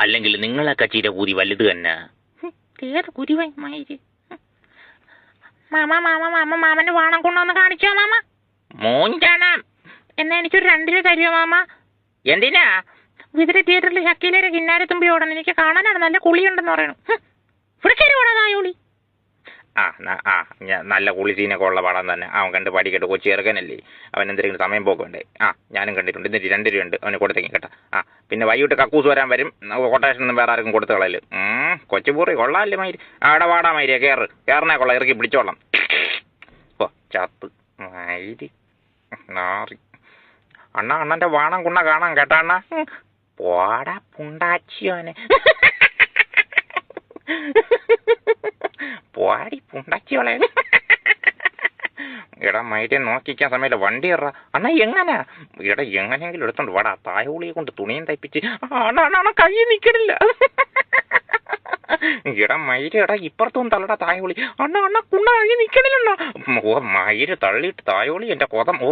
അല്ലെങ്കിൽ നിങ്ങളെ കച്ചിയുടെ കുരി വലുത് തന്നെ? ഏത് കുരുവായി മയിര്? മാമന്റെ വാണം കൊണ്ടുവന്ന് കാണിച്ചോ മാമ? മോഞ്ചാണ്. എന്നാ എനിക്കൊരു 2 രൂപ തരുമോ മാമ? എന്തിനാ? വിതിര തിയേറ്ററിൽ ഷക്കീലയുടെ കിന്നാരത്തുമ്പി ഓടണം, എനിക്ക് കാണാനാണ്, നല്ല കുളിയുണ്ടെന്ന് പറയണു. ഇവിടെ ഓടാതായോളി. നല്ല കുളിസീനൊക്കെ ഉള്ള പടം തന്നെ. അവൻ കണ്ട് പഠിക്കട്ടെ, കൊച്ചി ചെറുക്കനല്ലേ, അവൻ എന്തെങ്കിലും സമയം പോക്കണ്ടേ. ഞാനും കണ്ടിട്ടുണ്ട്. ഇതിന് 2 രൂപ ഉണ്ട്, അവന് കൊടുത്തേക്കും കേട്ടോ. പിന്നെ വൈകിട്ട് കക്കൂസ് വരാൻ വരും. കൊട്ടേഷൻ ഒന്നും വേറെ ആർക്കും കൊടുത്തു കളയല്. കൊച്ചുപൂറി കൊള്ളാല്ലേ മയിര്? അവിടെ വാടാ മയിരെ, കേറണേ കൊള്ളാം, ഇറക്കി പിടിച്ചോളാം. ഓ ചത്ത് മയിര് നാറി. അണ്ണന്റെ വാണം കുണ്ണ കാണാൻ കേട്ടാ അണ്ണ. പോടാ പുണ്ടാച്ചിയോനെ, പോടി പുണ്ടാച്ചിയോളെ. എടാ മൈരെ നോക്കിക്കാൻ സമയത്ത് വണ്ടി ഇറ അണ്ണ. എങ്ങനെ എടാ എങ്ങനെയെങ്കിലും എടുത്തോണ്ട് വാടാ. തായോളിയെ കൊണ്ട് തുണിയും തയ്പ്പിച്ച്. അണ്ണ കൈ നിൽക്കണില്ല. എടാ മയിര്, എടാ ഇപ്പുറത്തൊന്നും തള്ളടാ തായോളി. അണ്ണ കുണ്ണ കൈ നിൽക്കണില്ല. ഓ മയിര് തള്ളിയിട്ട് തായോളി എന്റെ കൊതം. ഓ